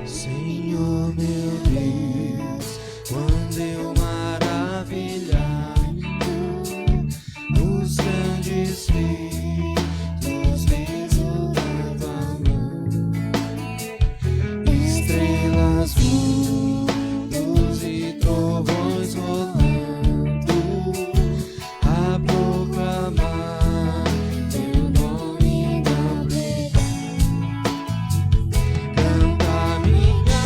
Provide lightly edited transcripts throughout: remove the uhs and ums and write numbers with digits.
Senhor meu Deus, quando eu maravilhar os grandes feitos vejo da tua mão, estrelas, mundos e trovões rolando a proclamar teu nome não brilhar. Canta minha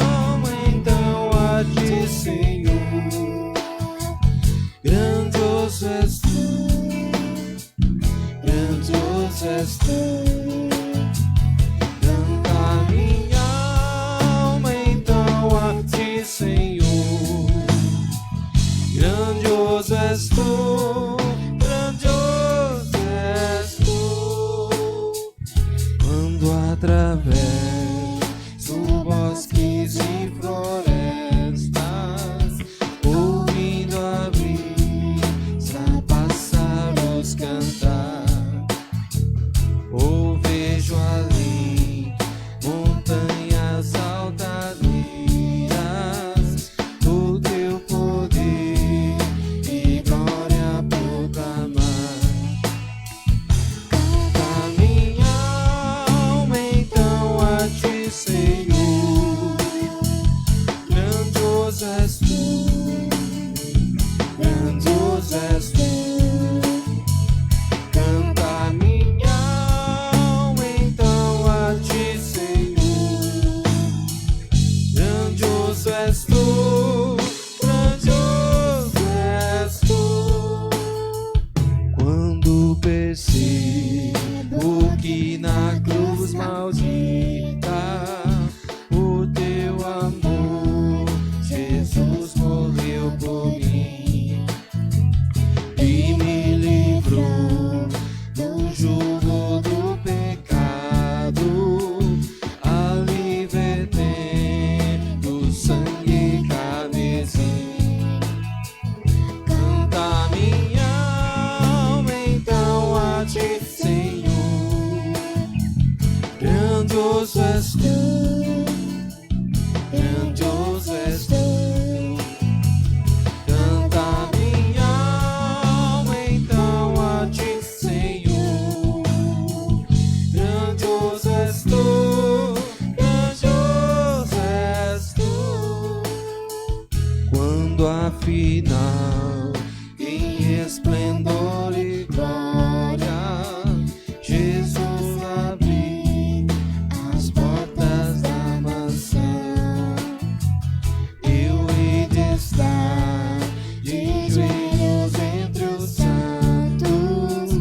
alma então a ti, Senhor, grandioso és tu, grandioso és tu. Canta minha alma então a ti, Senhor, grandioso és tu, grandioso és tu. Quando atravesso bosques e florestas, ouvindo a brisa, pássaros cantar, ou vejo ali montanhas altaneras, o teu poder e glória proclamar. Canta minha alma então a ti, Senhor, grandioso és tu, grandioso és tu. Canta minha alma então a ti, Senhor, grandioso és tu, grandioso és tu. Quando percebo que na cruz maldita o teu amor, Jesus morreu por mim e me livrou do jugo do pecado, ali vertendo sangue carmesim. Canta minha alma então a ti, Senhor, grandioso és tu, grandioso és tu. Canta minha alma então a ti, Senhor, grandioso és tu, grandioso és tu. Quando afinal em esplendor e glória Jesus abrir as portas da mansão, eu hei de estar de joelhos entre os santos,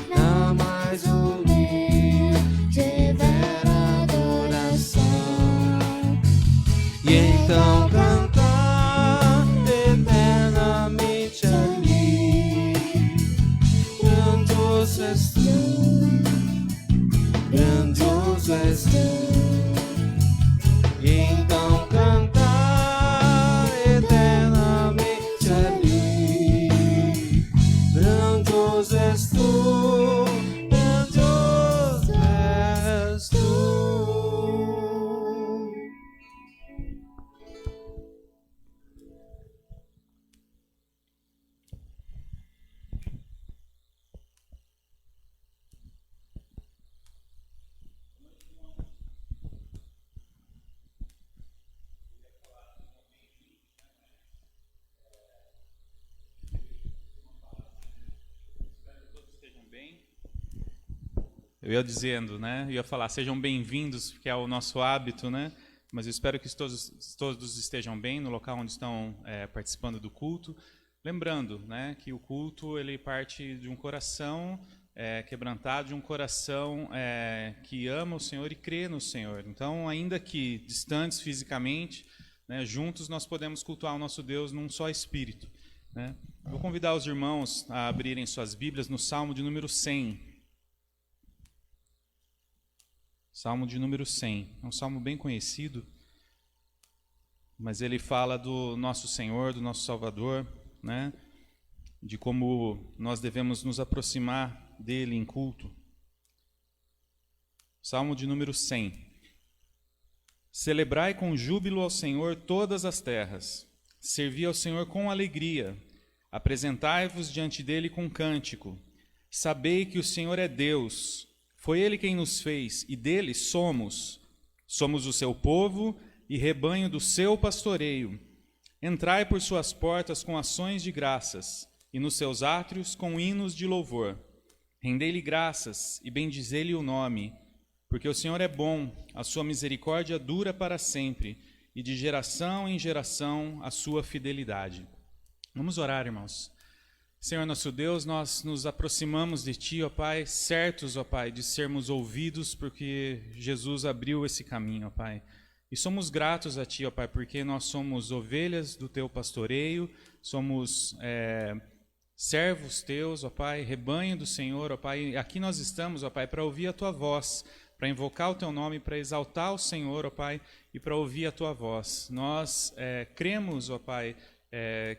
na mais humilde e vera adoração, e então cantar eternamente ali. Grandioso és tu, grandioso és tu. E então cantar eternamente ali. Grandioso és tu, grandioso és tu. Eu ia dizendo, né? Eu ia falar, sejam bem-vindos, porque é o nosso hábito, né? Mas eu espero que todos estejam bem no local onde estão participando do culto. Lembrando, né, que o culto ele parte de um coração quebrantado, de um coração que ama o Senhor e crê no Senhor. Então, ainda que distantes fisicamente, né, juntos nós podemos cultuar o nosso Deus num só espírito, né? Vou convidar os irmãos a abrirem suas Bíblias no Salmo de número 100. Salmo de número 100. É um salmo bem conhecido. mas ele fala do nosso Senhor, do nosso Salvador, né? De como nós devemos nos aproximar dele em culto. Salmo de número 100. Celebrai com júbilo ao Senhor todas as terras, servi ao Senhor com alegria, apresentai-vos diante dele com cântico. Sabei que o Senhor é Deus, foi ele quem nos fez, e dele somos. Somos o seu povo e rebanho do seu pastoreio. Entrai por suas portas com ações de graças, e nos seus átrios com hinos de louvor. Rendei-lhe graças e bendizei-lhe o nome, porque o Senhor é bom, a sua misericórdia dura para sempre, e de geração em geração a sua fidelidade. Vamos orar, irmãos. Senhor nosso Deus, nós nos aproximamos de Ti, ó Pai, certos, ó Pai, de sermos ouvidos, porque Jesus abriu esse caminho, ó Pai. E somos gratos a Ti, ó Pai, porque nós somos ovelhas do Teu pastoreio, somos servos Teus, ó Pai, rebanho do Senhor, ó Pai. E aqui nós estamos, ó Pai, para ouvir a Tua voz, para invocar o Teu nome, para exaltar o Senhor, ó Pai, e para ouvir a Tua voz. Nós cremos, ó Pai,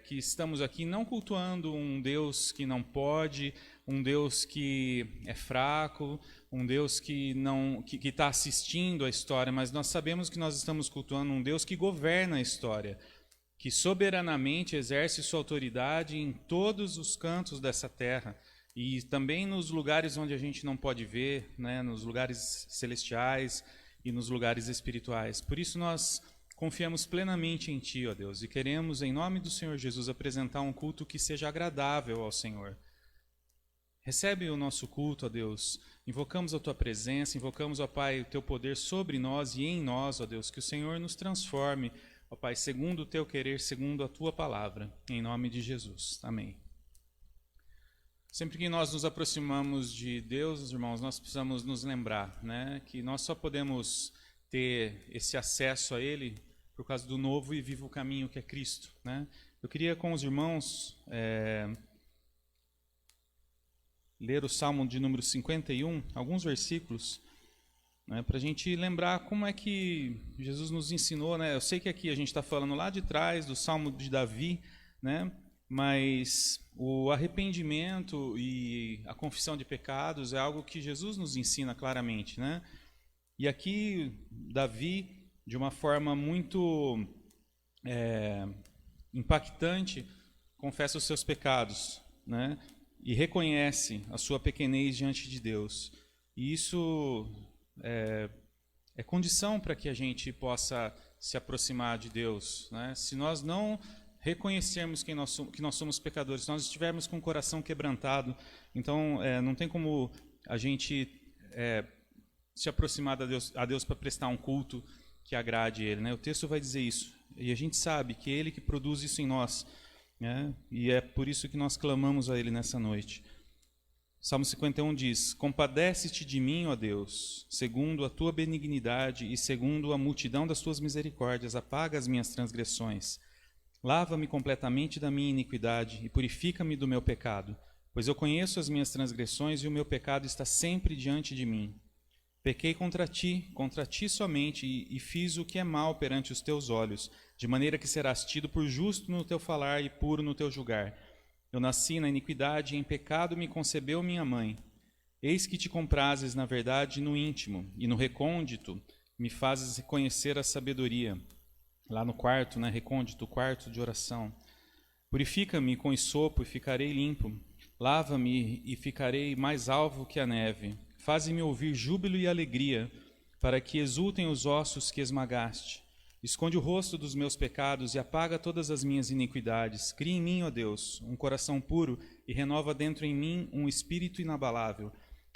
que estamos aqui não cultuando um Deus que não pode, um Deus que é fraco, um Deus que está assistindo a história, mas nós sabemos que nós estamos cultuando um Deus que governa a história, que soberanamente exerce sua autoridade em todos os cantos dessa terra e também nos lugares onde a gente não pode ver, né, nos lugares celestiais e nos lugares espirituais. Por isso nós confiamos plenamente em Ti, ó Deus, e queremos, em nome do Senhor Jesus, apresentar um culto que seja agradável ao Senhor. Recebe o nosso culto, ó Deus. Invocamos a Tua presença, invocamos, ó Pai, o Teu poder sobre nós e em nós, ó Deus, que o Senhor nos transforme, ó Pai, segundo o Teu querer, segundo a Tua palavra, em nome de Jesus. Amém. Sempre que nós nos aproximamos de Deus, irmãos, nós precisamos nos lembrar, né, que nós só podemos ter esse acesso a Ele por causa do novo e vivo caminho que é Cristo, né? Eu queria com os irmãos ler o Salmo de número 51, alguns versículos, né, para a gente lembrar como é que Jesus nos ensinou, né? Eu sei que aqui a gente está falando lá de trás do Salmo de Davi, né? Mas o arrependimento e a confissão de pecados é algo que Jesus nos ensina claramente, né? E aqui Davi, de uma forma muito impactante, confessa os seus pecados, né? E reconhece a sua pequenez diante de Deus. E isso é condição para que a gente possa se aproximar de Deus, né? Se nós não reconhecermos que nós somos pecadores, se nós estivermos com o coração quebrantado, então não tem como a gente se aproximar a Deus para prestar um culto que agrade Ele, né? O texto vai dizer isso, e a gente sabe que é Ele que produz isso em nós, né? E é por isso que nós clamamos a Ele nessa noite. Salmo 51 diz: Compadece-te de mim, ó Deus, segundo a Tua benignidade e segundo a multidão das Tuas misericórdias, apaga as minhas transgressões. Lava-me completamente da minha iniquidade e purifica-me do meu pecado, pois eu conheço as minhas transgressões e o meu pecado está sempre diante de mim. Pequei contra ti somente, e fiz o que é mal perante os teus olhos, de maneira que serás tido por justo no teu falar e puro no teu julgar. Eu nasci na iniquidade e em pecado me concebeu minha mãe. Eis que te comprases, na verdade, no íntimo, e no recôndito me fazes conhecer a sabedoria. Lá no quarto, né, recôndito, quarto de oração. Purifica-me com esopo e ficarei limpo. Lava-me e ficarei mais alvo que a neve. Faze-me ouvir júbilo e alegria, para que exultem os ossos que esmagaste. Esconde o rosto dos meus pecados e apaga todas as minhas iniquidades. Cria em mim, ó Deus, um coração puro e renova dentro em mim um espírito inabalável.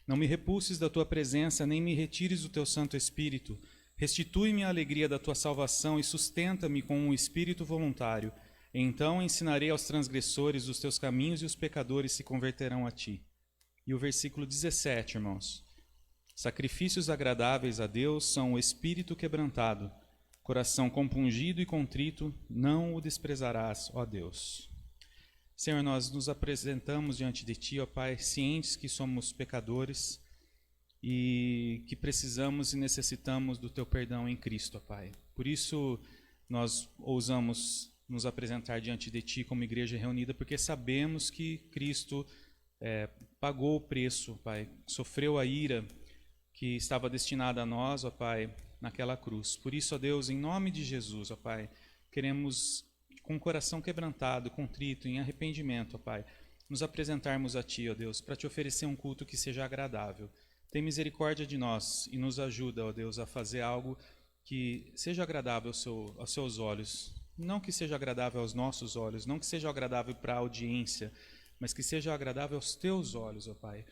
Não me repulses da tua presença, nem me retires o teu Santo Espírito. Restitui-me a alegria da tua salvação e sustenta-me com um espírito voluntário. Então ensinarei aos transgressores os teus caminhos e os pecadores se converterão a ti. E o versículo 17, irmãos. Sacrifícios agradáveis a Deus são o espírito quebrantado. Coração compungido e contrito, não o desprezarás, ó Deus. Senhor, nós nos apresentamos diante de Ti, ó Pai, cientes que somos pecadores e que precisamos e necessitamos do Teu perdão em Cristo, ó Pai. Por isso, nós ousamos nos apresentar diante de Ti como igreja reunida, porque sabemos que Cristo pagou o preço, Pai, sofreu a ira que estava destinada a nós, ó Pai, naquela cruz. Por isso, ó Deus, em nome de Jesus, ó Pai, queremos, com o coração quebrantado, contrito, em arrependimento, ó Pai, nos apresentarmos a Ti, ó Deus, para Te oferecer um culto que seja agradável. Tem misericórdia de nós e nos ajuda, ó Deus, a fazer algo que seja agradável aos Seus olhos. Não que seja agradável aos nossos olhos, não que seja agradável para a audiência, mas que seja agradável aos Teus olhos, ó Pai.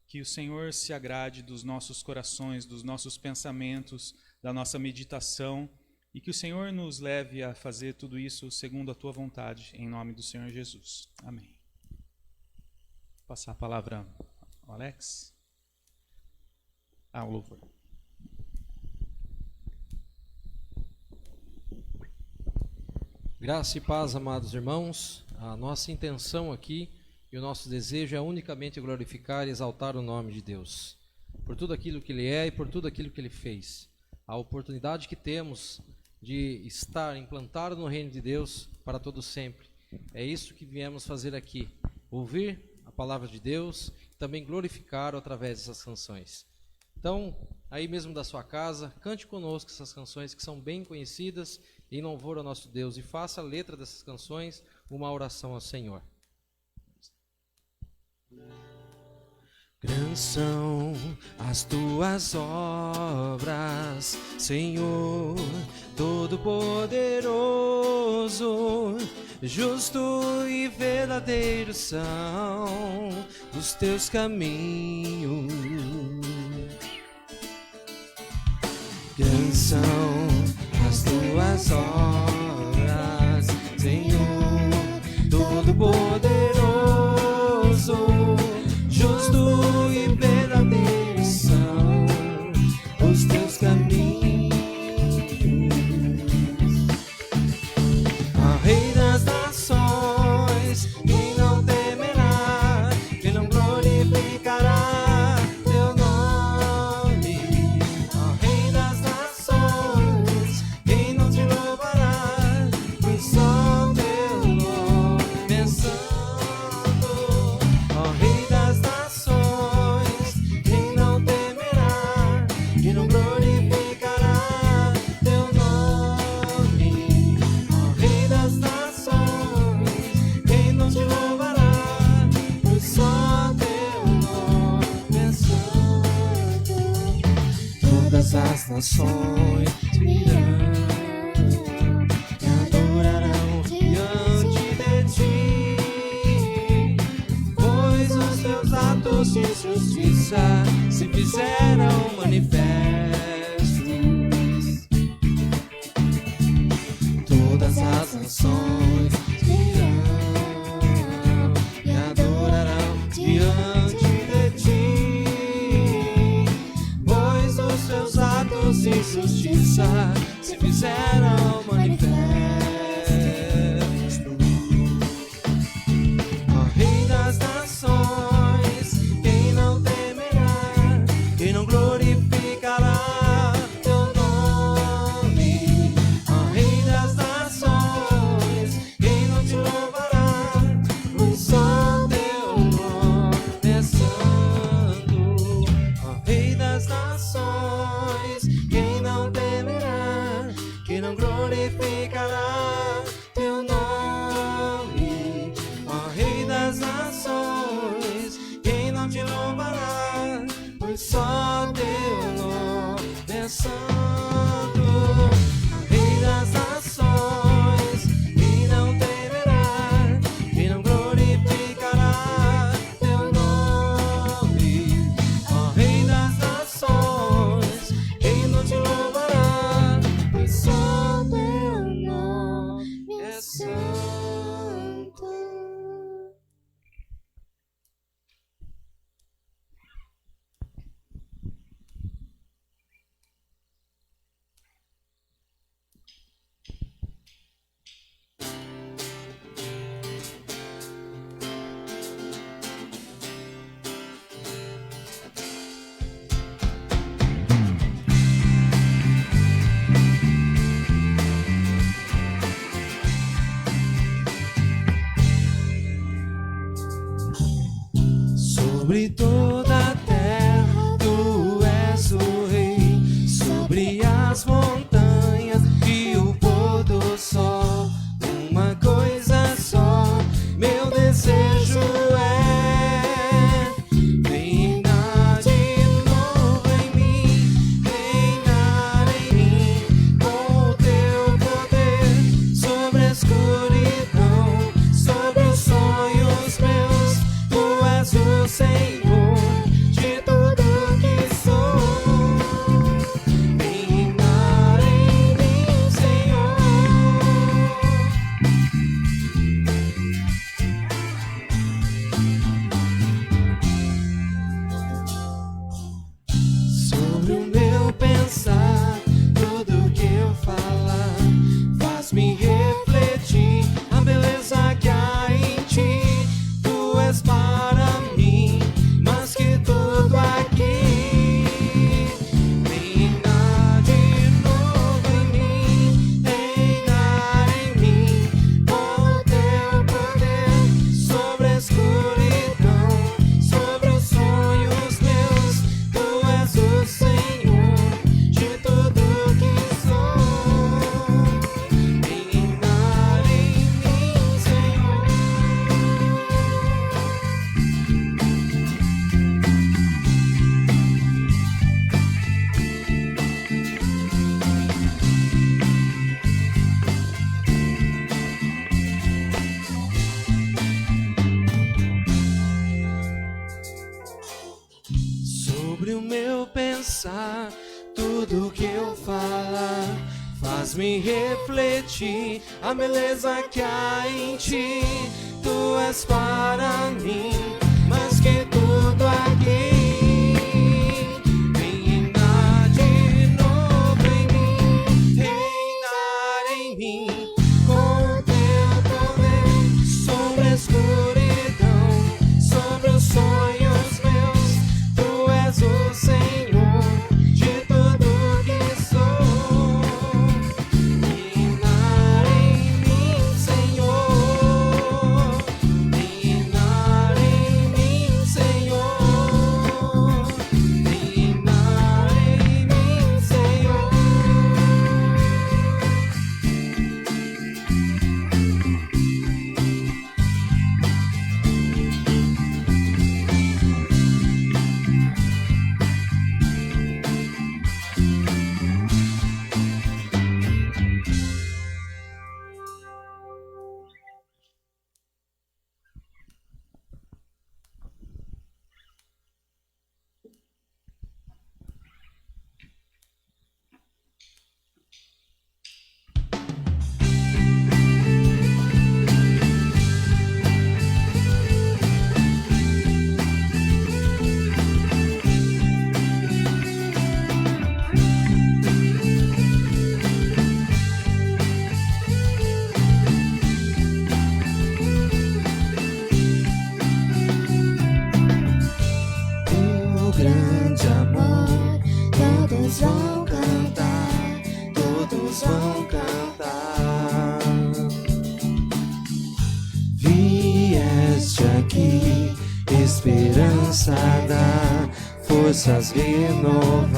Que o Senhor se agrade dos nossos corações, dos nossos pensamentos, da nossa meditação, e que o Senhor nos leve a fazer tudo isso segundo a Tua vontade, em nome do Senhor Jesus. Amém. Vou passar a palavra ao Alex. O louvor. Graça e paz, amados irmãos. A nossa intenção aqui e o nosso desejo é unicamente glorificar e exaltar o nome de Deus, por tudo aquilo que Ele é e por tudo aquilo que Ele fez. A oportunidade que temos de estar implantado no reino de Deus para todo sempre. É isso que viemos fazer aqui, ouvir a palavra de Deus e também glorificar através dessas canções. Então, aí mesmo da sua casa, cante conosco essas canções que são bem conhecidas em louvor ao nosso Deus e faça a letra dessas canções uma oração ao Senhor. Grandes são as tuas obras, Senhor Todo-Poderoso, justo e verdadeiro são os teus caminhos. Grandes são as tuas obras, Senhor Todo-Poderoso, justo e verdadeiro são os teus caminhos. Ó Rei das nações, quem não temerá, quem não glorificará teu nome. Ó Rei das nações, quem não te louvará, pois só teu nome é santo. Ó Rei das nações, quem não temerá, quem não glorificará teu nome. Ó Rei das nações, quem não te louvará, pois só teu nome é santo. Todas as nações virão e adorarão diante de ti, pois os teus atos de justiça se fizeram manifestos. Todas as nações virão e adorarão diante de ti, pois os teus atos de justiça se fizeram manifestos. Ó Rei das nações, quem não temerá, quem não glorificará teu nome. Ó Rei das nações, quem não te louvará, pois só teu nome é santo. Ó Rei das nações, quem não temerá, quem não glorificará teu nome. Ó Rei das nações, quem não te louvará, pois só teu nome é santo. Ó Rei das nações, quem não temerá, quem não glorificará teu nome. Ó Rei das nações, quem não te louvará, pois só teu nome é santo. sobre toda a terra, tu és o Rei, sobre as montanhas e o pôr do sol. Uma coisa só, meu desejo é reinar de novo em mim, reinar em mim, com o teu poder, sobre a escuridão, sobre os sonhos meus. Tu és o Senhor de tudo que sou. Reinar em mim, Senhor. Sobre o meu pensar, tudo que eu falar, faz-me refletir a beleza que há em ti. Tu és para mim mais que tudo aqui. Reinar de novo em mim, reinar em mim, com o teu poder, sobre a escuridão, sobre os sonhos meus. Tu és o Senhor de tudo que sou. Reinar em mim, Senhor. Sobre o meu pensar, tudo que eu falar, faz-me refletir a beleza que há em ti. Tu és para mim mais que tudo aqui. Reinar de novo em mim, reinar em mim, com o teu poder, sobre a escuridão, sobre os sonhos meus. Tu és o Senhor de tudo que sou. Reinar em mim, Senhor. Reinar em mim, Senhor. Reinar em mim, Senhor. Teu grande amor, todos vão cantar, todos vão cantar. Vieste aqui, esperança dar, forças renovar.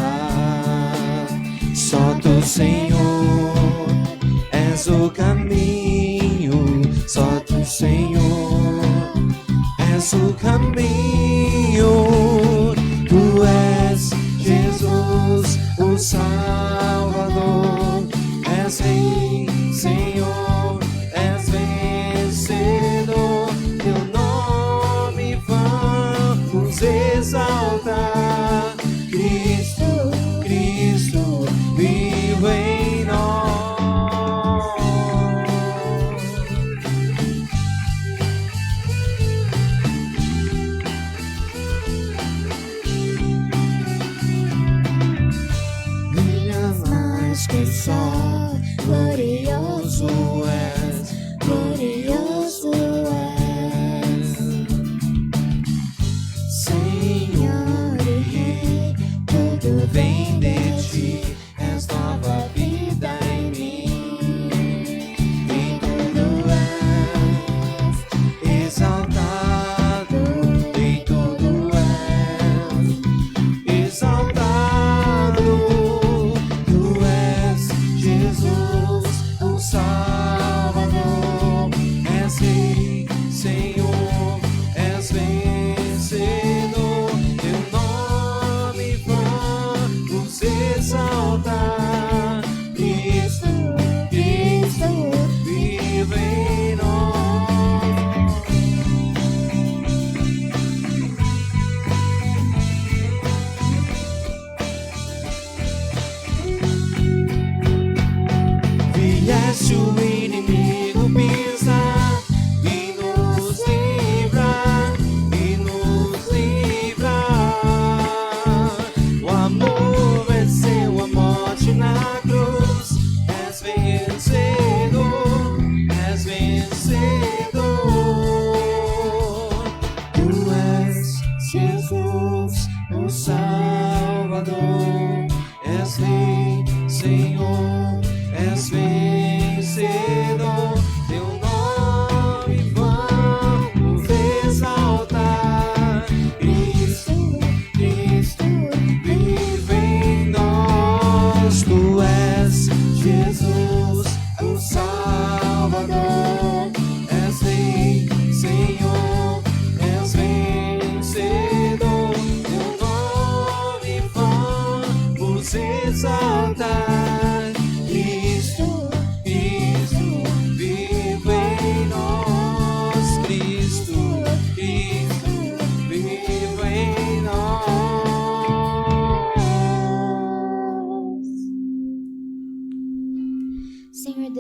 Só tu, Senhor, és o caminho. Só tu, Senhor, és o caminho. Tu és Jesus, o Salvador. És Rei, Senhor, és vencedor. Teu nome vamos exaltar. Cristo, Cristo, vivo em nós.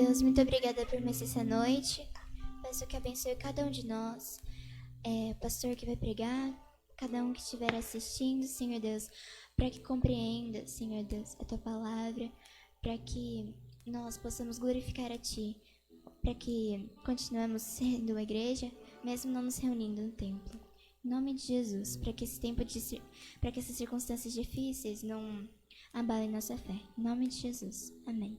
Deus, muito obrigada por mais essa noite. Peço que abençoe cada um de nós. O pastor que vai pregar, cada um que estiver assistindo, Senhor Deus, para que compreenda, Senhor Deus, a tua palavra, para que nós possamos glorificar a ti, para que continuemos sendo uma igreja, mesmo não nos reunindo no templo. Em nome de Jesus, para que para que essas circunstâncias difíceis não abalem nossa fé. Em nome de Jesus. Amém.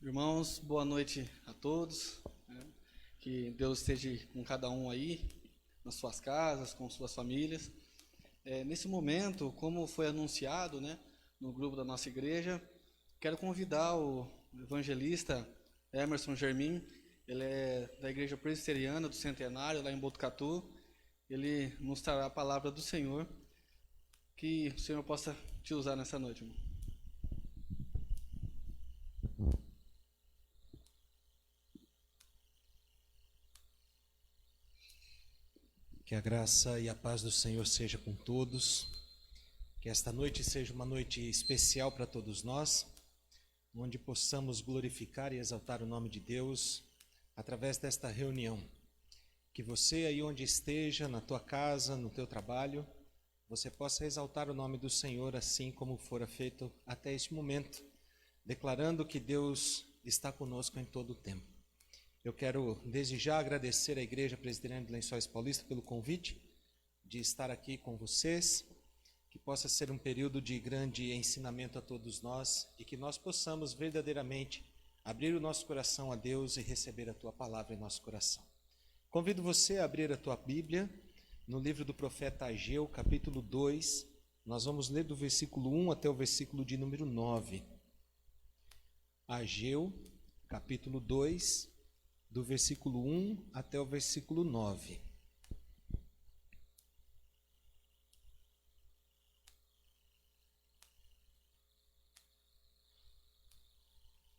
Irmãos, boa noite a todos. Que Deus esteja com cada um aí, nas suas casas, com suas famílias. Nesse momento, como foi anunciado, no grupo da nossa igreja, quero convidar o evangelista Emerson Germin. Ele é da Igreja Presbiteriana do Centenário, lá em Botucatu. Ele nos trará a palavra do Senhor. Que o Senhor possa te usar nessa noite, irmão. Que a graça e a paz do Senhor seja com todos. Que esta noite seja uma noite especial para todos nós, onde possamos glorificar e exaltar o nome de Deus através desta reunião. Que você aí onde esteja, na tua casa, no teu trabalho, você possa exaltar o nome do Senhor assim como fora feito até este momento, declarando que Deus está conosco em todo o tempo. Eu quero, desde já, agradecer à Igreja Presbiteriana de Lençóis Paulista pelo convite de estar aqui com vocês, que possa ser um período de grande ensinamento a todos nós e que nós possamos verdadeiramente abrir o nosso coração a Deus e receber a Tua palavra em nosso coração. Convido você a abrir a tua Bíblia no livro do profeta Ageu, capítulo 2. Nós vamos ler do versículo 1 até o versículo de número 9. Ageu, capítulo 2, do versículo 1 até o versículo 9.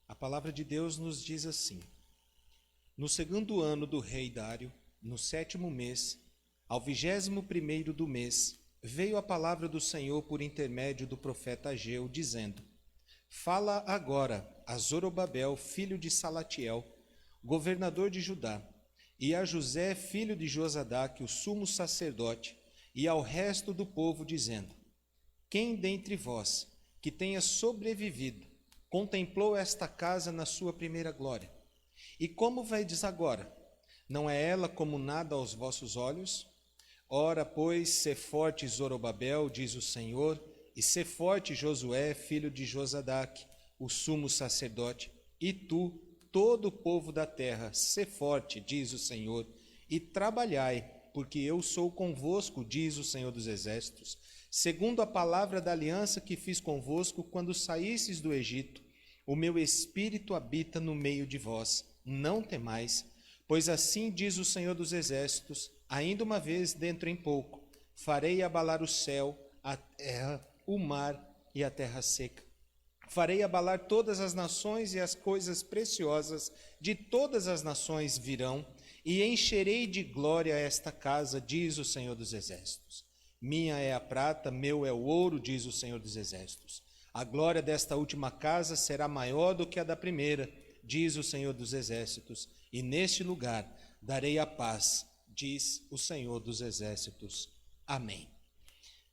A palavra de Deus nos diz assim: No segundo ano do rei Dário, no 7º mês, ao 21º do mês, veio a palavra do Senhor por intermédio do profeta Ageu, dizendo: Fala agora a Zorobabel, filho de Salatiel, governador de Judá, e a José, filho de Josadaque, o sumo sacerdote, e ao resto do povo, dizendo: Quem dentre vós, que tenha sobrevivido, contemplou esta casa na sua primeira glória? E como vedes agora? Não é ela como nada aos vossos olhos? Ora, pois, sê forte, Zorobabel, diz o Senhor, e sê forte, Josué, filho de Josadaque, o sumo sacerdote, e tu, todo o povo da terra, sê forte, diz o Senhor, e trabalhai, porque eu sou convosco, diz o Senhor dos Exércitos, segundo a palavra da aliança que fiz convosco quando saísseis do Egito. O meu espírito habita no meio de vós, não temais, pois assim diz o Senhor dos Exércitos: ainda uma vez, dentro em pouco, farei abalar o céu, a terra, o mar e a terra seca. Farei abalar todas as nações, e as coisas preciosas de todas as nações virão, e encherei de glória esta casa, diz o Senhor dos Exércitos. Minha é a prata, meu é o ouro, diz o Senhor dos Exércitos. A glória desta última casa será maior do que a da primeira, diz o Senhor dos Exércitos, e neste lugar darei a paz, diz o Senhor dos Exércitos. Amém.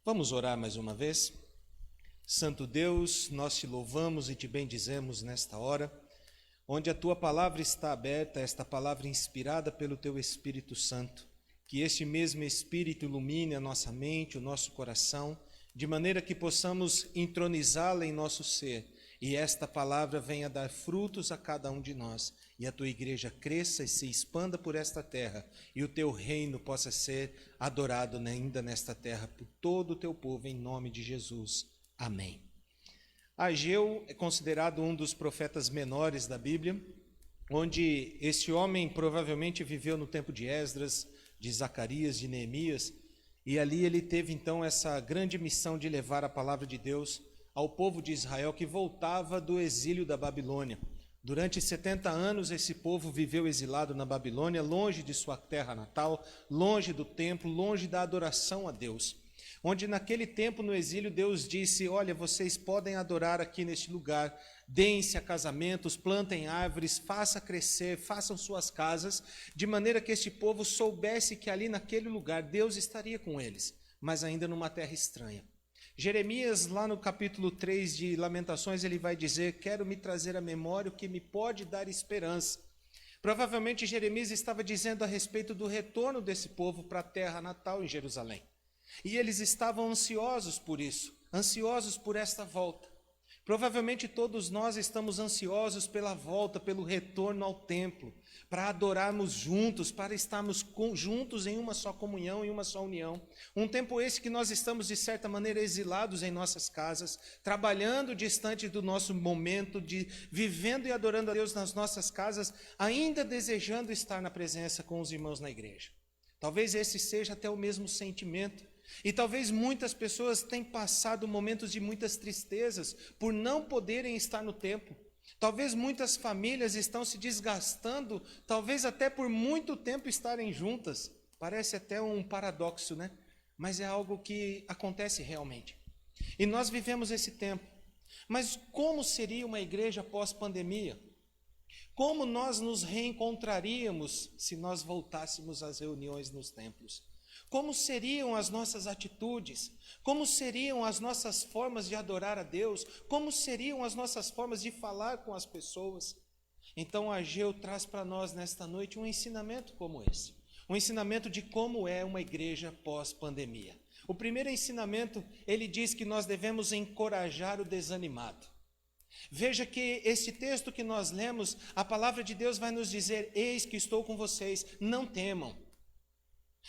Vamos orar mais uma vez? Santo Deus, nós te louvamos e te bendizemos nesta hora, onde a tua palavra está aberta, esta palavra inspirada pelo teu Espírito Santo. Que este mesmo Espírito ilumine a nossa mente, o nosso coração, de maneira que possamos entronizá-la em nosso ser, e esta palavra venha dar frutos a cada um de nós, e a tua igreja cresça e se expanda por esta terra, e o teu reino possa ser adorado ainda nesta terra por todo o teu povo, em nome de Jesus. Amém. Ageu é considerado um dos profetas menores da Bíblia, onde este homem provavelmente viveu no tempo de Esdras, de Zacarias, de Neemias, e ali ele teve então essa grande missão de levar a palavra de Deus ao povo de Israel que voltava do exílio da Babilônia. Durante 70 anos, esse povo viveu exilado na Babilônia, longe de sua terra natal, longe do templo, longe da adoração a Deus. Onde naquele tempo, no exílio, Deus disse: olha, vocês podem adorar aqui neste lugar, deem-se a casamentos, plantem árvores, façam crescer, façam suas casas, de maneira que este povo soubesse que ali naquele lugar Deus estaria com eles, mas ainda numa terra estranha. Jeremias, lá no capítulo 3 de Lamentações, ele vai dizer: quero me trazer à memória o que me pode dar esperança. Provavelmente Jeremias estava dizendo a respeito do retorno desse povo para a terra natal em Jerusalém. E eles estavam ansiosos por isso, ansiosos por esta volta. Provavelmente todos nós estamos ansiosos pela volta, pelo retorno ao templo, para adorarmos juntos, para estarmos juntos em uma só comunhão, em uma só união. Um tempo esse que nós estamos, de certa maneira, exilados em nossas casas, trabalhando distante do nosso momento, vivendo e adorando a Deus nas nossas casas, ainda desejando estar na presença com os irmãos na igreja. Talvez esse seja até o mesmo sentimento. E talvez muitas pessoas tenham passado momentos de muitas tristezas por não poderem estar no templo. Talvez muitas famílias estão se desgastando, talvez até por muito tempo estarem juntas. Parece até um paradoxo, né? Mas é algo que acontece realmente. E nós vivemos esse tempo. Mas como seria uma igreja pós-pandemia? Como nós nos reencontraríamos se nós voltássemos às reuniões nos templos? Como seriam as nossas atitudes? Como seriam as nossas formas de adorar a Deus? Como seriam as nossas formas de falar com as pessoas? Então Ageu traz para nós nesta noite um ensinamento como esse. Um ensinamento de como é uma igreja pós-pandemia. O primeiro ensinamento, ele diz que nós devemos encorajar o desanimado. Veja que esse texto que nós lemos, a palavra de Deus vai nos dizer: eis que estou com vocês, não temam.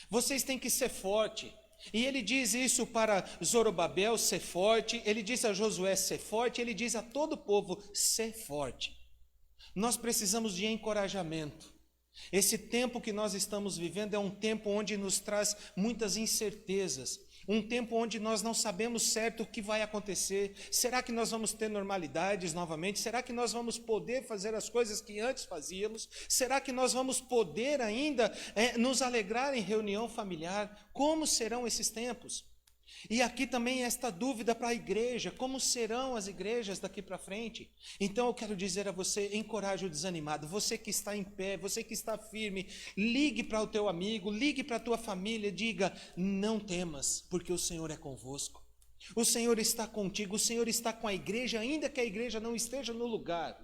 Vocês têm que ser forte. E ele diz isso para Zorobabel, ser forte. Ele diz a Josué, ser forte. Ele diz a todo o povo, ser forte. Nós precisamos de encorajamento. Esse tempo que nós estamos vivendo é um tempo onde nos traz muitas incertezas. Um tempo onde nós não sabemos certo o que vai acontecer. Será que nós vamos ter normalidades novamente? Será que nós vamos poder fazer as coisas que antes fazíamos? Será que nós vamos poder ainda nos alegrar em reunião familiar? Como serão esses tempos? E aqui também esta dúvida para a igreja: como serão as igrejas daqui para frente? Então eu quero dizer a você, encoraje o desanimado, você que está em pé, você que está firme, ligue para o teu amigo, ligue para a tua família, diga: não temas, porque o Senhor é convosco. O Senhor está contigo, o Senhor está com a igreja, ainda que a igreja não esteja no lugar.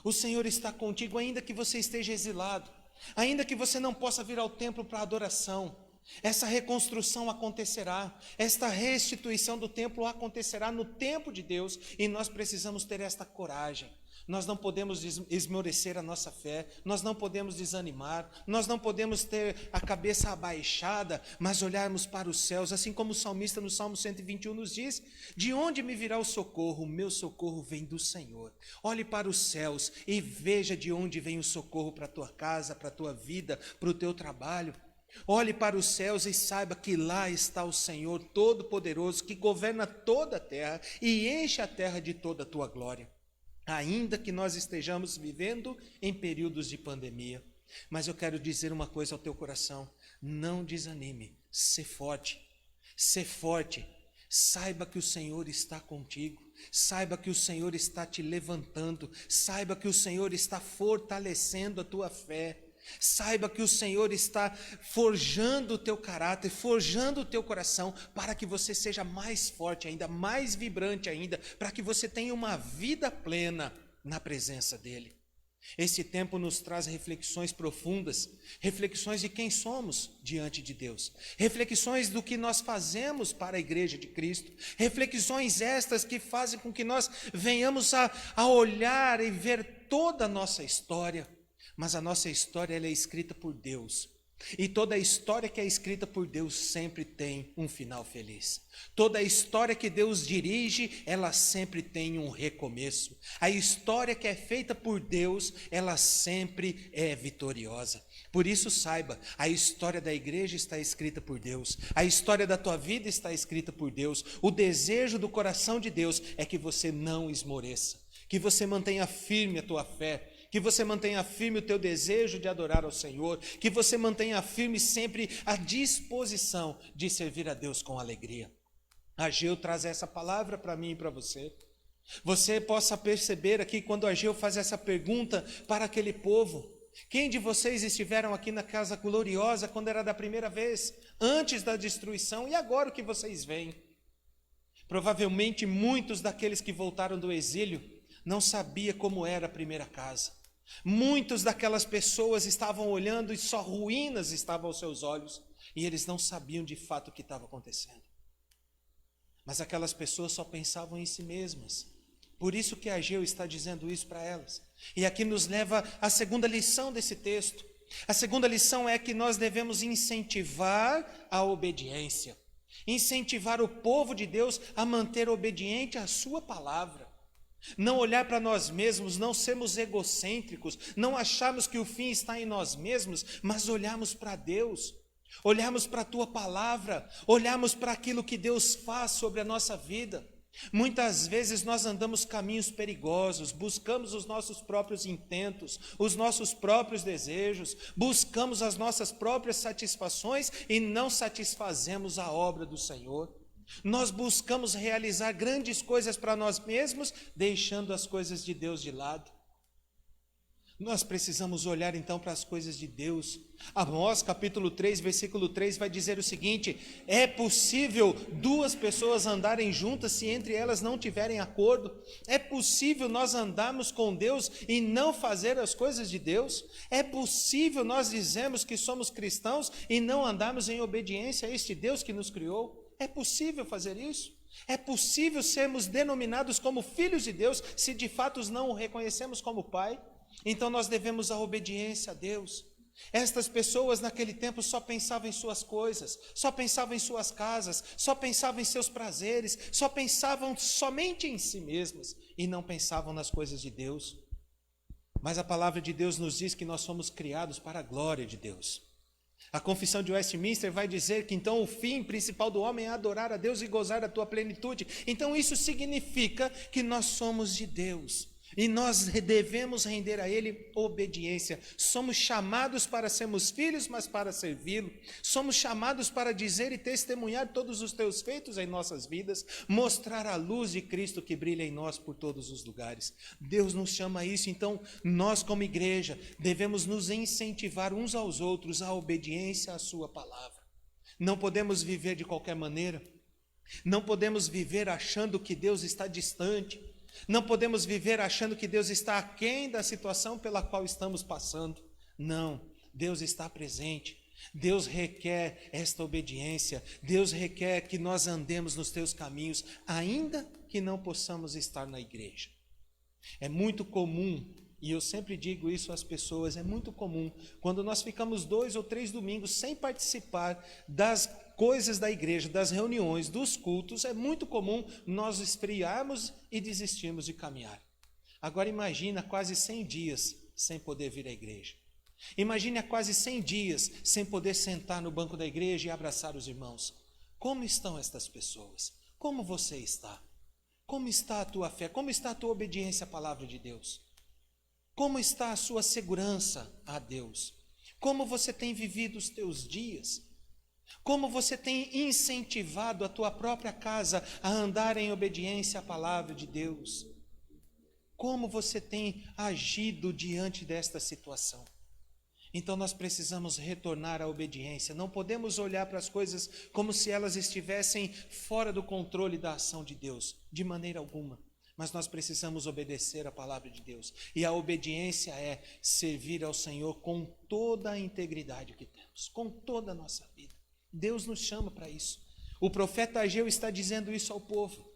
O Senhor está contigo, ainda que você esteja exilado, ainda que você não possa vir ao templo para adoração. Essa reconstrução acontecerá, esta restituição do templo acontecerá no tempo de Deus, e nós precisamos ter esta coragem. Nós não podemos esmorecer a nossa fé, nós não podemos desanimar, nós não podemos ter a cabeça abaixada, mas olharmos para os céus, assim como o salmista no Salmo 121 nos diz: de onde me virá o socorro? O meu socorro vem do Senhor. Olhe para os céus e veja de onde vem o socorro para a tua casa, para a tua vida, para o teu trabalho. Olhe para os céus e saiba que lá está o Senhor Todo-Poderoso, que governa toda a terra e enche a terra de toda a tua glória. Ainda que nós estejamos vivendo em períodos de pandemia, mas eu quero dizer uma coisa ao teu coração: não desanime, sê forte, saiba que o Senhor está contigo, saiba que o Senhor está te levantando, saiba que o Senhor está fortalecendo a tua fé. Saiba que o Senhor está forjando o teu caráter, forjando o teu coração, para que você seja mais forte ainda, mais vibrante ainda, para que você tenha uma vida plena na presença dEle. Esse tempo nos traz reflexões profundas, reflexões de quem somos diante de Deus, reflexões do que nós fazemos para a Igreja de Cristo, reflexões estas que fazem com que nós venhamos a olhar e ver toda a nossa história. Mas a nossa história, ela é escrita por Deus. E toda a história que é escrita por Deus sempre tem um final feliz. Toda a história que Deus dirige, ela sempre tem um recomeço. A história que é feita por Deus, ela sempre é vitoriosa. Por isso saiba, a história da igreja está escrita por Deus. A história da tua vida está escrita por Deus. O desejo do coração de Deus é que você não esmoreça, que você mantenha firme a tua fé, que você mantenha firme o teu desejo de adorar ao Senhor, que você mantenha firme sempre a disposição de servir a Deus com alegria. Ageu traz essa palavra para mim e para você. Você possa perceber aqui quando Ageu faz essa pergunta para aquele povo: quem de vocês estiveram aqui na casa gloriosa quando era da primeira vez, antes da destruição, e agora o que vocês veem? Provavelmente muitos daqueles que voltaram do exílio não sabiam como era a primeira casa. Muitos daquelas pessoas estavam olhando e só ruínas estavam aos seus olhos, e eles não sabiam de fato o que estava acontecendo. Mas aquelas pessoas só pensavam em si mesmas. Por isso que Ageu está dizendo isso para elas. E aqui nos leva à segunda lição desse texto. A segunda lição é que nós devemos incentivar a obediência. Incentivar o povo de Deus a manter obediente à sua palavra. Não olhar para nós mesmos, não sermos egocêntricos, não acharmos que o fim está em nós mesmos, mas olharmos para Deus, olharmos para a tua palavra, olharmos para aquilo que Deus faz sobre a nossa vida. Muitas vezes nós andamos caminhos perigosos, buscamos os nossos próprios intentos, os nossos próprios desejos, buscamos as nossas próprias satisfações e não satisfazemos a obra do Senhor. Nós buscamos realizar grandes coisas para nós mesmos, deixando as coisas de Deus de lado. Nós precisamos olhar então para as coisas de Deus. Amós capítulo 3, versículo 3 vai dizer o seguinte: é possível duas pessoas andarem juntas se entre elas não tiverem acordo? É possível nós andarmos com Deus e não fazer as coisas de Deus? É possível nós dizermos que somos cristãos e não andarmos em obediência a este Deus que nos criou? É possível fazer isso? É possível sermos denominados como filhos de Deus se de fato não o reconhecemos como Pai? Então nós devemos a obediência a Deus. Estas pessoas naquele tempo só pensavam em suas coisas, só pensavam em suas casas, só pensavam em seus prazeres, só pensavam somente em si mesmas e não pensavam nas coisas de Deus. Mas a palavra de Deus nos diz que nós somos criados para a glória de Deus. A confissão de Westminster vai dizer que então o fim principal do homem é adorar a Deus e gozar da tua plenitude. Então isso significa que nós somos de Deus e nós devemos render a Ele obediência. Somos chamados para sermos filhos, mas para servi-lo. Somos chamados para dizer e testemunhar todos os teus feitos em nossas vidas, mostrar a luz de Cristo que brilha em nós por todos os lugares. Deus nos chama a isso, então nós como igreja devemos nos incentivar uns aos outros à obediência à sua palavra. Não podemos viver de qualquer maneira, não podemos viver achando que Deus está distante, não podemos viver achando que Deus está aquém da situação pela qual estamos passando. Não, Deus está presente. Deus requer esta obediência. Deus requer que nós andemos nos teus caminhos, ainda que não possamos estar na igreja. É muito comum, e eu sempre digo isso às pessoas, é muito comum, quando nós ficamos 2 ou 3 domingos sem participar das coisas da igreja, das reuniões, dos cultos, é muito comum nós esfriarmos e desistirmos de caminhar. Agora imagina quase 100 dias sem poder vir à igreja. Imagine há quase 100 dias sem poder sentar no banco da igreja e abraçar os irmãos. Como estão estas pessoas? Como você está? Como está a tua fé? Como está a tua obediência à palavra de Deus? Como está a sua segurança a Deus? Como você tem vivido os teus dias? Como você tem incentivado a tua própria casa a andar em obediência à palavra de Deus? Como você tem agido diante desta situação? Então nós precisamos retornar à obediência. Não podemos olhar para as coisas como se elas estivessem fora do controle da ação de Deus, de maneira alguma. Mas nós precisamos obedecer à palavra de Deus. E a obediência é servir ao Senhor com toda a integridade que temos, com toda a nossa vida. Deus nos chama para isso. O profeta Ageu está dizendo isso ao povo.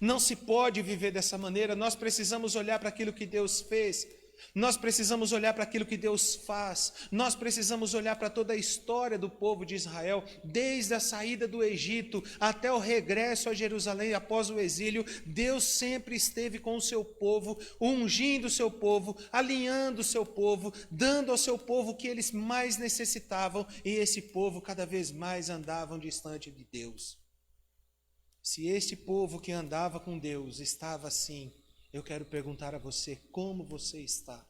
Não se pode viver dessa maneira, nós precisamos olhar para aquilo que Deus fez. Nós precisamos olhar para aquilo que Deus faz. Nós precisamos olhar para toda a história do povo de Israel, desde a saída do Egito até o regresso a Jerusalém após o exílio. Deus sempre esteve com o seu povo, ungindo o seu povo, alinhando o seu povo, dando ao seu povo o que eles mais necessitavam, e esse povo cada vez mais andavam distante de Deus. Se este povo que andava com Deus estava assim, eu quero perguntar a você, como você está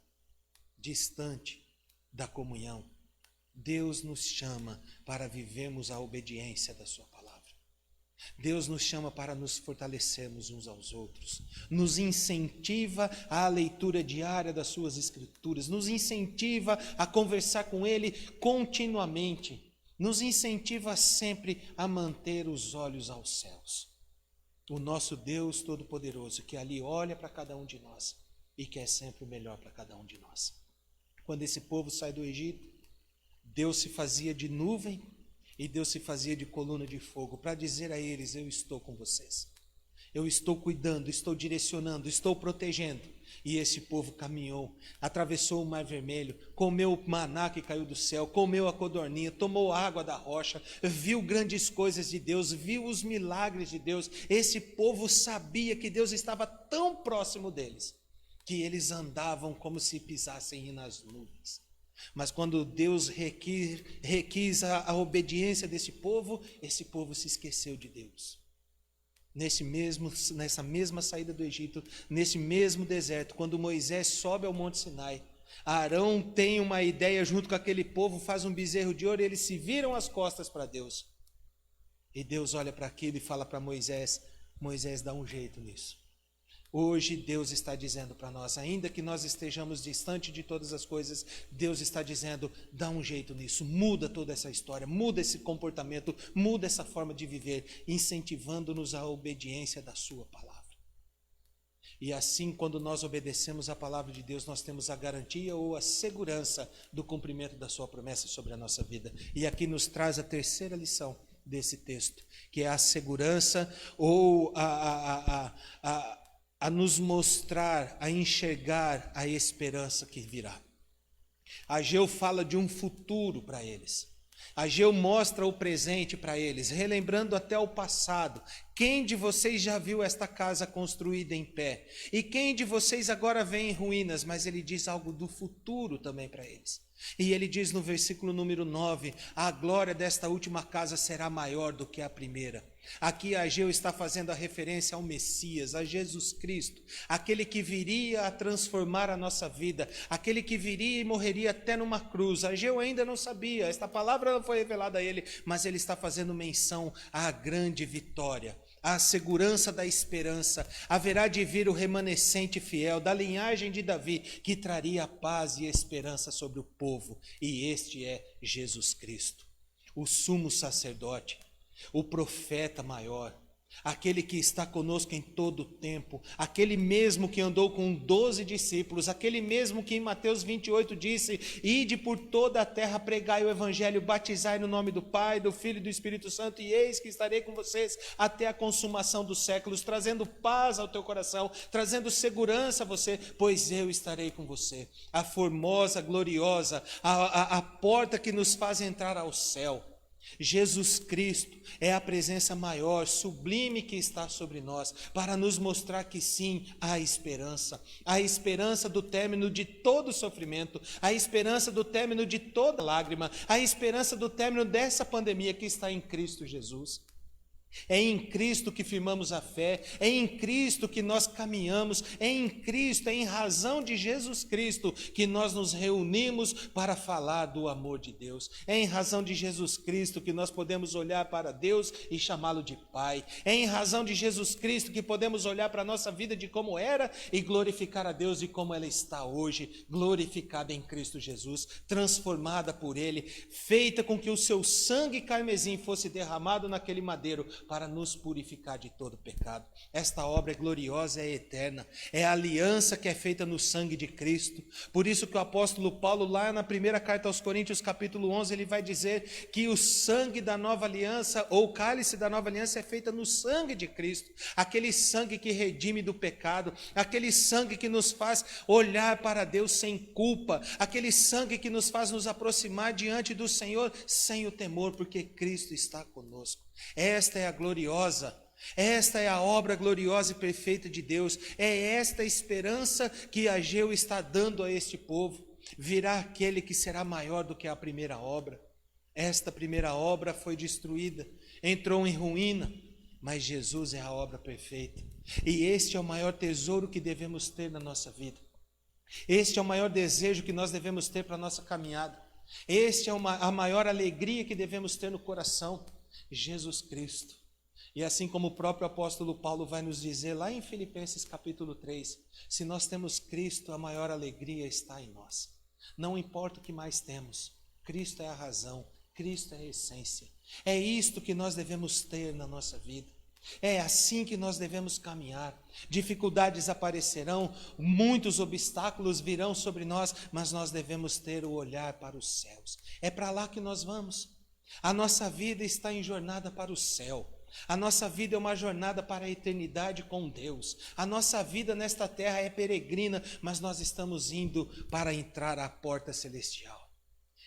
distante da comunhão? Deus nos chama para vivermos a obediência da sua palavra. Deus nos chama para nos fortalecermos uns aos outros, nos incentiva à leitura diária das suas escrituras, nos incentiva a conversar com Ele continuamente, nos incentiva sempre a manter os olhos aos céus. O nosso Deus Todo-Poderoso, que ali olha para cada um de nós e quer sempre o melhor para cada um de nós. Quando esse povo sai do Egito, Deus se fazia de nuvem e Deus se fazia de coluna de fogo para dizer a eles: eu estou com vocês. Eu estou cuidando, estou direcionando, estou protegendo. E esse povo caminhou, atravessou o Mar Vermelho, comeu o maná que caiu do céu, comeu a codorninha, tomou água da rocha, viu grandes coisas de Deus, viu os milagres de Deus. Esse povo sabia que Deus estava tão próximo deles, que eles andavam como se pisassem nas nuvens. Mas quando Deus requis a obediência desse povo, esse povo se esqueceu de Deus. Nessa mesma saída do Egito, nesse mesmo deserto, quando Moisés sobe ao Monte Sinai, Arão tem uma ideia junto com aquele povo, faz um bezerro de ouro e eles se viram as costas para Deus. E Deus olha para aquilo e fala para Moisés: Moisés, dá um jeito nisso. Hoje Deus está dizendo para nós, ainda que nós estejamos distante de todas as coisas, Deus está dizendo: dá um jeito nisso, muda toda essa história, muda esse comportamento, muda essa forma de viver, incentivando-nos à obediência da sua palavra. E assim, quando nós obedecemos a palavra de Deus, nós temos a garantia ou a segurança do cumprimento da sua promessa sobre a nossa vida. E aqui nos traz a terceira lição desse texto, que é a segurança ou a nos mostrar, a enxergar a esperança que virá. Ageu fala de um futuro para eles. Ageu mostra o presente para eles, relembrando até o passado. Quem de vocês já viu esta casa construída em pé? E quem de vocês agora vê em ruínas? Mas ele diz algo do futuro também para eles. E ele diz no versículo número 9, a glória desta última casa será maior do que a primeira. Aqui Ageu está fazendo a referência ao Messias, a Jesus Cristo, aquele que viria a transformar a nossa vida, aquele que viria e morreria até numa cruz. Ageu ainda não sabia, esta palavra não foi revelada a ele, mas ele está fazendo menção à grande vitória, à segurança da esperança. Haverá de vir o remanescente fiel da linhagem de Davi, que traria paz e esperança sobre o povo, e este é Jesus Cristo, o sumo sacerdote, o profeta maior, aquele que está conosco em todo o tempo, aquele mesmo que andou com 12 discípulos, aquele mesmo que em Mateus 28 disse: ide por toda a terra, pregai o evangelho, batizai no nome do Pai, do Filho e do Espírito Santo, e eis que estarei com vocês até a consumação dos séculos, trazendo paz ao teu coração, trazendo segurança a você, pois eu estarei com você. A formosa, gloriosa, a porta que nos faz entrar ao céu. Jesus Cristo é a presença maior, sublime que está sobre nós, para nos mostrar que sim, há a esperança do término de todo sofrimento, a esperança do término de toda lágrima, a esperança do término dessa pandemia que está em Cristo Jesus. É em Cristo que firmamos a fé, é em Cristo que nós caminhamos, é em Cristo, é em razão de Jesus Cristo que nós nos reunimos para falar do amor de Deus. É em razão de Jesus Cristo que nós podemos olhar para Deus e chamá-lo de Pai. É em razão de Jesus Cristo que podemos olhar para a nossa vida de como era e glorificar a Deus de como ela está hoje, glorificada em Cristo Jesus, transformada por Ele, feita com que o seu sangue carmesim fosse derramado naquele madeiro, para nos purificar de todo pecado. Esta obra é gloriosa, é eterna, é a aliança que é feita no sangue de Cristo. Por isso que o apóstolo Paulo, lá na primeira carta aos Coríntios, capítulo 11, ele vai dizer que o sangue da nova aliança, ou o cálice da nova aliança, é feita no sangue de Cristo, aquele sangue que redime do pecado, aquele sangue que nos faz olhar para Deus sem culpa, aquele sangue que nos faz nos aproximar diante do Senhor sem o temor, porque Cristo está conosco. Esta é a gloriosa, esta é a obra gloriosa e perfeita de Deus, é esta esperança que Ageu está dando a este povo. Virá aquele que será maior do que a primeira obra. Esta primeira obra foi destruída, entrou em ruína, mas Jesus é a obra perfeita. E este é o maior tesouro que devemos ter na nossa vida. Este é o maior desejo que nós devemos ter para a nossa caminhada. Este é a maior alegria que devemos ter no coração, Jesus Cristo. E assim como o próprio apóstolo Paulo vai nos dizer lá em Filipenses capítulo 3, se nós temos Cristo, a maior alegria está em nós. Não importa o que mais temos, Cristo é a razão, Cristo é a essência. É isto que nós devemos ter na nossa vida. É assim que nós devemos caminhar. Dificuldades aparecerão, muitos obstáculos virão sobre nós, mas nós devemos ter o olhar para os céus. É para lá que nós vamos. A nossa vida está em jornada para o céu. A nossa vida é uma jornada para a eternidade com Deus. A nossa vida nesta terra é peregrina, mas nós estamos indo para entrar à porta celestial.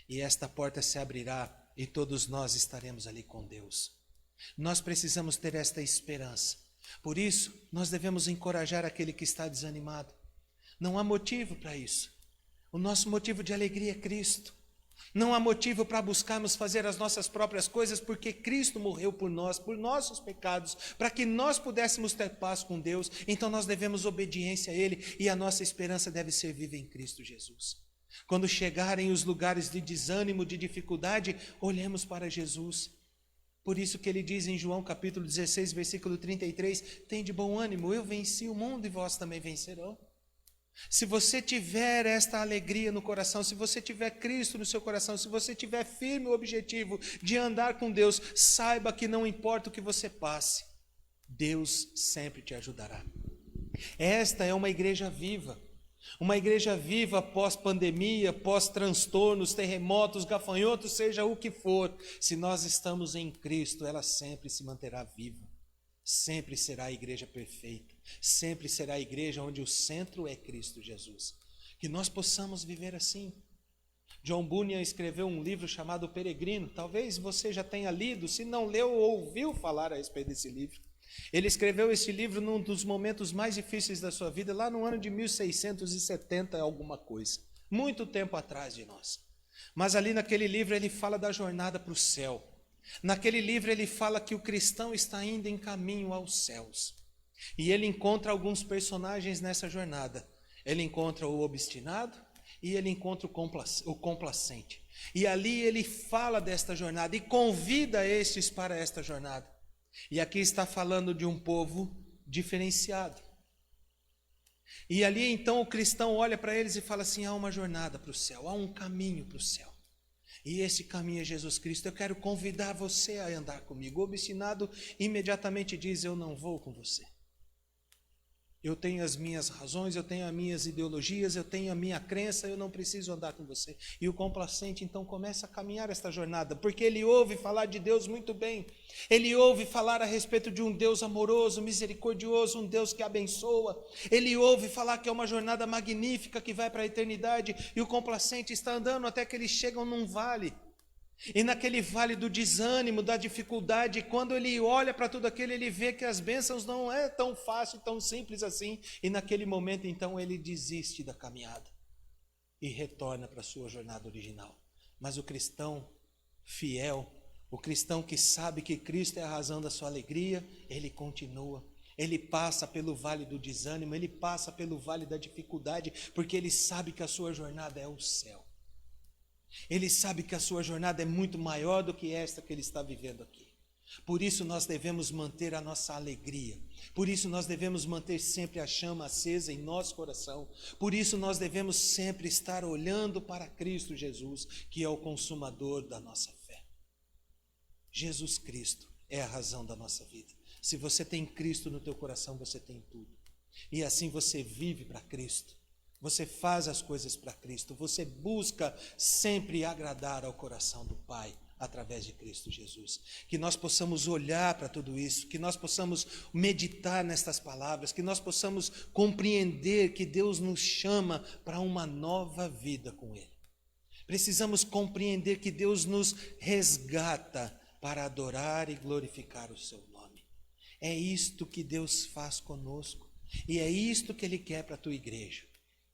E esta porta se abrirá e todos nós estaremos ali com Deus. Nós precisamos ter esta esperança. Por isso, nós devemos encorajar aquele que está desanimado. Não há motivo para isso. O nosso motivo de alegria é Cristo. Não há motivo para buscarmos fazer as nossas próprias coisas, porque Cristo morreu por nós, por nossos pecados, para que nós pudéssemos ter paz com Deus. Então nós devemos obediência a Ele e a nossa esperança deve ser viva em Cristo Jesus. Quando chegarem os lugares de desânimo, de dificuldade, olhemos para Jesus. Por isso que ele diz em João capítulo 16, versículo 33, tem de bom ânimo, eu venci o mundo e vós também vencerão. Se você tiver esta alegria no coração, se você tiver Cristo no seu coração, se você tiver firme o objetivo de andar com Deus, saiba que não importa o que você passe, Deus sempre te ajudará. Esta é uma igreja viva. Uma igreja viva pós-pandemia, pós-transtornos, terremotos, gafanhotos, seja o que for. Se nós estamos em Cristo, ela sempre se manterá viva. Sempre será a igreja perfeita. Sempre será a igreja onde o centro é Cristo Jesus. Que nós possamos viver assim. John Bunyan escreveu um livro chamado Peregrino. Talvez você já tenha lido, se não leu ou ouviu falar a respeito desse livro. Ele escreveu esse livro num dos momentos mais difíceis da sua vida, lá no ano de 1670 alguma coisa, muito tempo atrás de nós. Mas ali naquele livro ele fala da jornada para o céu. Naquele livro ele fala que o cristão está indo em caminho aos céus. E ele encontra alguns personagens nessa jornada. Ele encontra o obstinado e ele encontra o complacente. E ali ele fala desta jornada e convida estes para esta jornada. E aqui está falando de um povo diferenciado. E ali então o cristão olha para eles e fala assim, há uma jornada para o céu, há um caminho para o céu. E esse caminho é Jesus Cristo. Eu quero convidar você a andar comigo. O obstinado imediatamente diz, eu não vou com você. Eu tenho as minhas razões, eu tenho as minhas ideologias, eu tenho a minha crença, eu não preciso andar com você. E o complacente então começa a caminhar esta jornada, porque ele ouve falar de Deus muito bem. Ele ouve falar a respeito de um Deus amoroso, misericordioso, um Deus que abençoa. Ele ouve falar que é uma jornada magnífica que vai para a eternidade. E o complacente está andando até que eles chegam num vale. E naquele vale do desânimo, da dificuldade, quando ele olha para tudo aquilo, ele vê que as bênçãos não é tão fácil, tão simples assim. E naquele momento, então, ele desiste da caminhada e retorna para a sua jornada original. Mas o cristão fiel, o cristão que sabe que Cristo é a razão da sua alegria, ele continua. Ele passa pelo vale do desânimo, ele passa pelo vale da dificuldade, porque ele sabe que a sua jornada é o céu. Ele sabe que a sua jornada é muito maior do que esta que ele está vivendo aqui. Por isso nós devemos manter a nossa alegria. Por isso nós devemos manter sempre a chama acesa em nosso coração. Por isso nós devemos sempre estar olhando para Cristo Jesus, que é o consumador da nossa fé. Jesus Cristo é a razão da nossa vida. Se você tem Cristo no teu coração, você tem tudo. E assim você vive para Cristo. Você faz as coisas para Cristo. Você busca sempre agradar ao coração do Pai através de Cristo Jesus. Que nós possamos olhar para tudo isso, que nós possamos meditar nestas palavras, que nós possamos compreender que Deus nos chama para uma nova vida com Ele. Precisamos compreender que Deus nos resgata para adorar e glorificar o seu nome. É isto que Deus faz conosco e é isto que Ele quer para a tua igreja.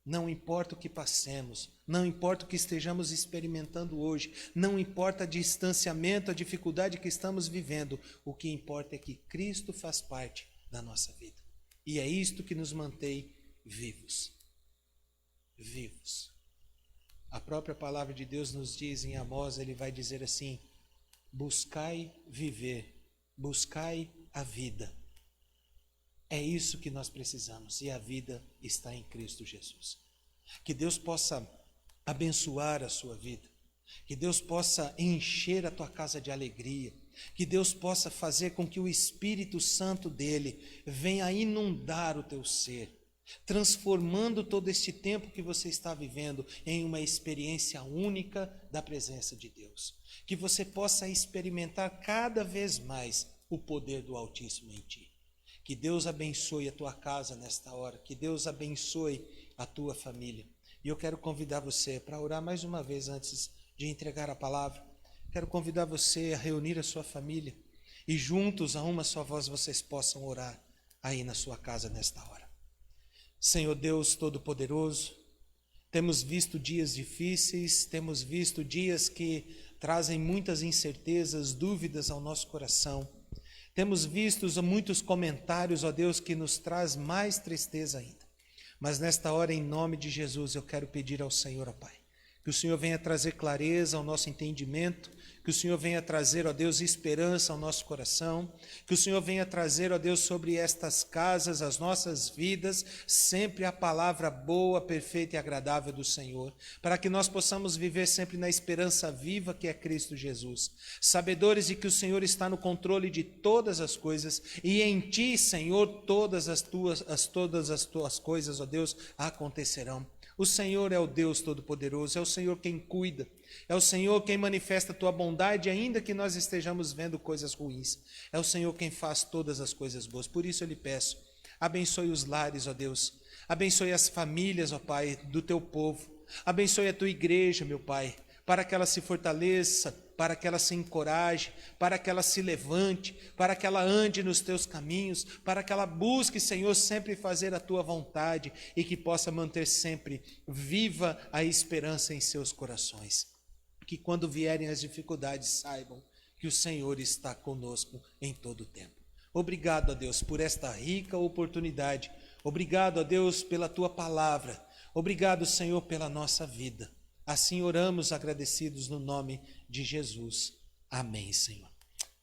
Não importa o que passemos, não importa o que estejamos experimentando hoje, não importa o distanciamento, a dificuldade que estamos vivendo, o que importa é que Cristo faz parte da nossa vida. E é isto que nos mantém vivos. Vivos. A própria palavra de Deus nos diz em Amós, ele vai dizer assim: buscai viver, buscai a vida. É isso que nós precisamos e a vida está em Cristo Jesus. Que Deus possa abençoar a sua vida, que Deus possa encher a tua casa de alegria, que Deus possa fazer com que o Espírito Santo dele venha inundar o teu ser, transformando todo este tempo que você está vivendo em uma experiência única da presença de Deus. Que você possa experimentar cada vez mais o poder do Altíssimo em ti. Que Deus abençoe a tua casa nesta hora, que Deus abençoe a tua família. E eu quero convidar você para orar mais uma vez antes de entregar a palavra. Quero convidar você a reunir a sua família e juntos, a uma só voz, vocês possam orar aí na sua casa nesta hora. Senhor Deus Todo-Poderoso, temos visto dias difíceis, temos visto dias que trazem muitas incertezas, dúvidas ao nosso coração. Temos visto muitos comentários, ó Deus, que nos traz mais tristeza ainda. Mas nesta hora, em nome de Jesus, eu quero pedir ao Senhor, ó Pai, que o Senhor venha trazer clareza ao nosso entendimento, que o Senhor venha trazer, ó Deus, esperança ao nosso coração, que o Senhor venha trazer, ó Deus, sobre estas casas, as nossas vidas, sempre a palavra boa, perfeita e agradável do Senhor, para que nós possamos viver sempre na esperança viva que é Cristo Jesus, sabedores de que o Senhor está no controle de todas as coisas e em Ti, Senhor, todas as tuas coisas, ó Deus, acontecerão. O Senhor é o Deus Todo-Poderoso, é o Senhor quem cuida, é o Senhor quem manifesta a tua bondade, ainda que nós estejamos vendo coisas ruins. É o Senhor quem faz todas as coisas boas. Por isso eu lhe peço, abençoe os lares, ó Deus, abençoe as famílias, ó Pai, do teu povo, abençoe a tua igreja, meu Pai, para que ela se fortaleça, para que ela se encoraje, para que ela se levante, para que ela ande nos teus caminhos, para que ela busque, Senhor, sempre fazer a tua vontade e que possa manter sempre viva a esperança em seus corações. Que quando vierem as dificuldades saibam que o Senhor está conosco em todo o tempo. Obrigado, ó Deus, por esta rica oportunidade. Obrigado, ó Deus, pela tua palavra. Obrigado, Senhor, pela nossa vida. Assim oramos agradecidos no nome de Jesus. Amém, Senhor.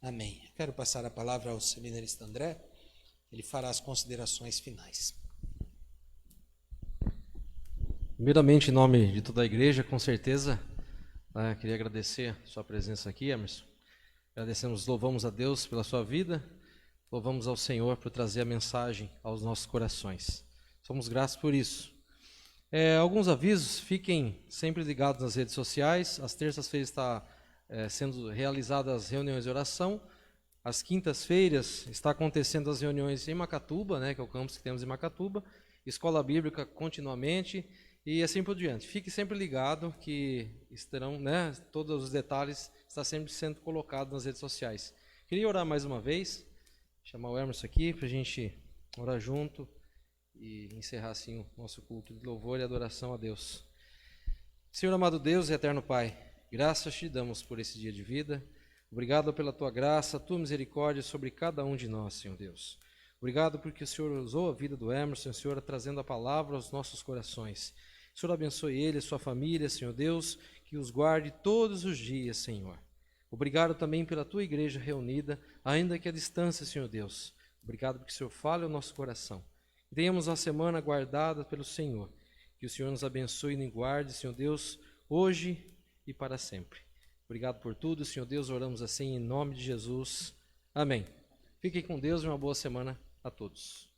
Amém. Quero passar a palavra ao seminarista André. Ele fará as considerações finais. Primeiramente, em nome de toda a igreja, com certeza, queria agradecer a sua presença aqui, Emerson. Agradecemos, louvamos a Deus pela sua vida, louvamos ao Senhor por trazer a mensagem aos nossos corações. Somos gratos por isso. Alguns avisos, fiquem sempre ligados nas redes sociais. Às terças-feiras está sendo realizadas as reuniões de oração. Às quintas-feiras está acontecendo as reuniões em Macatuba, que é o campus que temos em Macatuba. Escola Bíblica continuamente e assim por diante. Fique sempre ligado que estarão, todos os detalhes estão sempre sendo colocados nas redes sociais. Queria orar mais uma vez, chamar o Emerson aqui para a gente orar junto e encerrar assim o nosso culto de louvor e adoração a Deus. Senhor amado Deus e eterno Pai, graças te damos por esse dia de vida. Obrigado pela tua graça, tua misericórdia sobre cada um de nós, Senhor Deus. Obrigado porque o Senhor usou a vida do Emerson, Senhor, trazendo a palavra aos nossos corações. Senhor, abençoe ele, sua família, Senhor Deus, que os guarde todos os dias, Senhor. Obrigado também pela tua igreja reunida, ainda que à distância, Senhor Deus. Obrigado porque o Senhor fale ao nosso coração. Tenhamos uma semana guardada pelo Senhor. Que o Senhor nos abençoe e nos guarde, Senhor Deus, hoje e para sempre. Obrigado por tudo, Senhor Deus, oramos assim em nome de Jesus. Amém. Fiquem com Deus e uma boa semana a todos.